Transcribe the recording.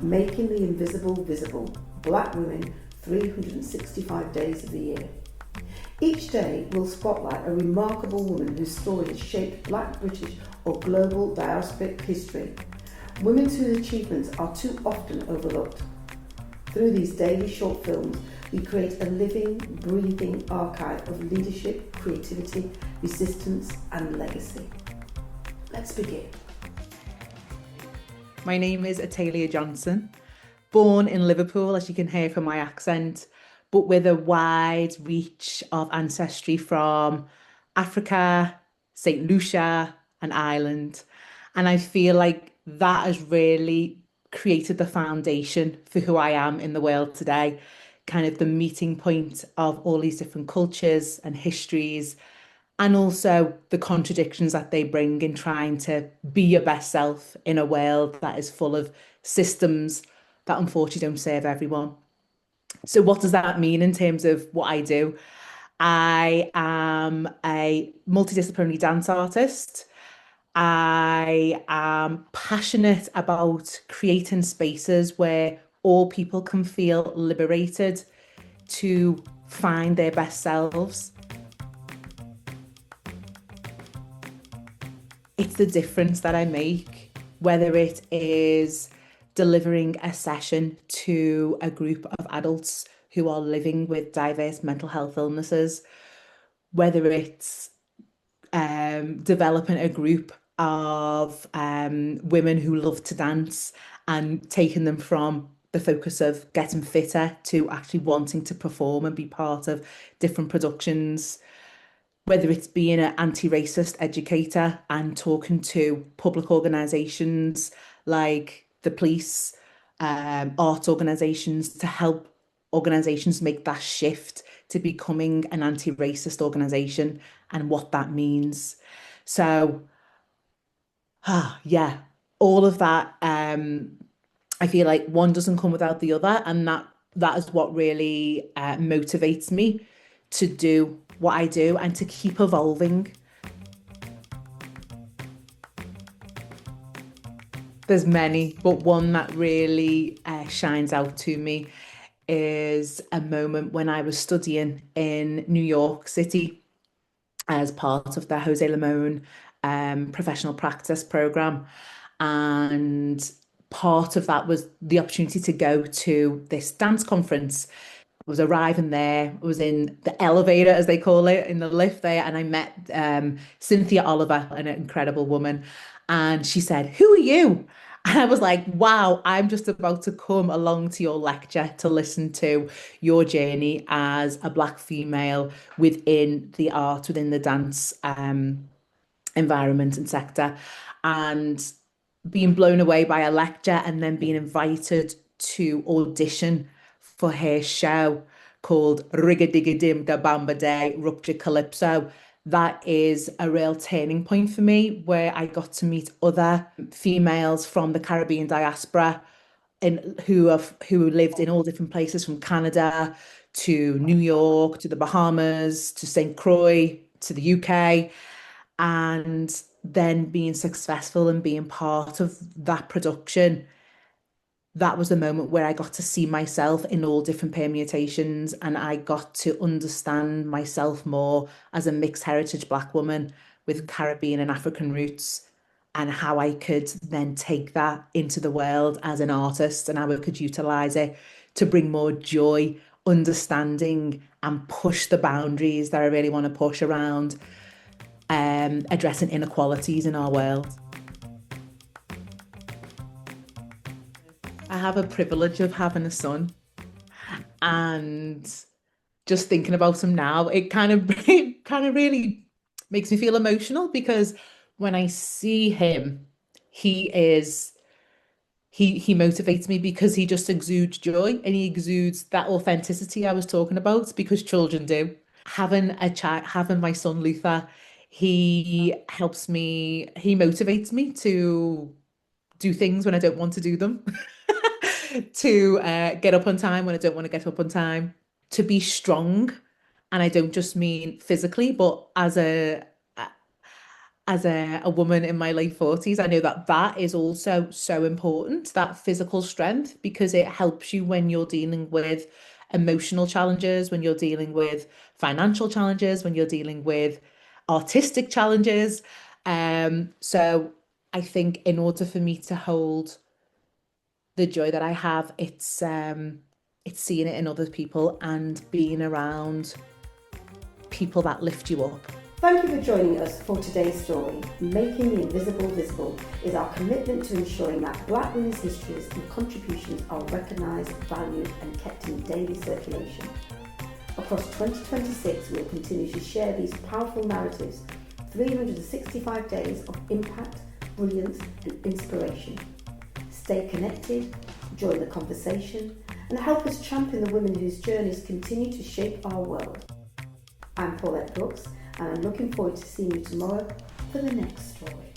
Making the invisible visible. Black women, 365 days of the year. Each day will spotlight a remarkable woman whose story has shaped Black, British or global diasporic history. Women whose achievements are too often overlooked. Through these daily short films, we create a living, breathing archive of leadership, creativity, resistance and legacy. Let's begin. My name is Ithalia Johnson, born in Liverpool, as you can hear from my accent, but with a wide reach of ancestry from Africa, St. Lucia and Ireland. And I feel like that has really created the foundation for who I am in the world today, kind of the meeting point of all these different cultures and histories, and also the contradictions that they bring in trying to be your best self in a world that is full of systems that unfortunately don't serve everyone. So what does that mean in terms of what I do? I am a multidisciplinary dance artist. I am passionate about creating spaces where all people can feel liberated to find their best selves. It's the difference that I make, whether it is delivering a session to a group of adults who are living with diverse mental health illnesses, whether it's developing a group of women who love to dance and taking them from the focus of getting fitter to actually wanting to perform and be part of different productions, whether it's being an anti-racist educator and talking to public organisations like the police, arts organisations, to help organisations make that shift to becoming an anti-racist organisation and what that means. So, yeah, all of that. I feel like one doesn't come without the other, and that is what really motivates me to do what I do and to keep evolving. There's many, but one that really shines out to me is a moment when I was studying in New York City as part of the Jose Limon professional practice program. And part of that was the opportunity to go to this dance conference. I was arriving there, I was in the elevator, as they call it, in the lift there, and I met Cynthia Oliver, an incredible woman. And she said, "Who are you?" And I was like, wow, I'm just about to come along to your lecture to listen to your journey as a Black female within the art, within the dance environment and sector. And being blown away by a lecture and then being invited to audition for her show called Rigga-Digga-Dim Da Bamba Day Rupture Calypso. That is a real turning point for me, where I got to meet other females from the Caribbean diaspora who lived in all different places, from Canada to New York to the Bahamas to St. Croix to the UK, and then being successful and being part of that production. That was the moment where I got to see myself in all different permutations, and I got to understand myself more as a mixed heritage Black woman with Caribbean and African roots, and how I could then take that into the world as an artist and how I could utilize it to bring more joy, understanding, and push the boundaries that I really want to push around addressing inequalities in our world. I have a privilege of having a son, and just thinking about him now, it kind of it kind of really makes me feel emotional, because when I see him, he is he motivates me because he just exudes joy and he exudes that authenticity I was talking about, because children do. Having my son Luther, he helps me, he motivates me to do things when I don't want to do them, to get up on time when I don't want to get up on time, to be strong. And I don't just mean physically, but as a woman in my late 40s, I know that that is also so important, that physical strength, because it helps you when you're dealing with emotional challenges, when you're dealing with financial challenges, when you're dealing with artistic challenges. So I think in order for me to hold the joy that I have, it's seeing it in other people and being around people that lift you up. Thank you for joining us for today's story. Making the Invisible Visible is our commitment to ensuring that Black women's histories and contributions are recognised, valued and kept in daily circulation. Across 2026, we will continue to share these powerful narratives, 365 days of impact, brilliance and inspiration. Stay connected, join the conversation and help us champion the women whose journeys continue to shape our world. I'm Paulette Brooks and I'm looking forward to seeing you tomorrow for the next story.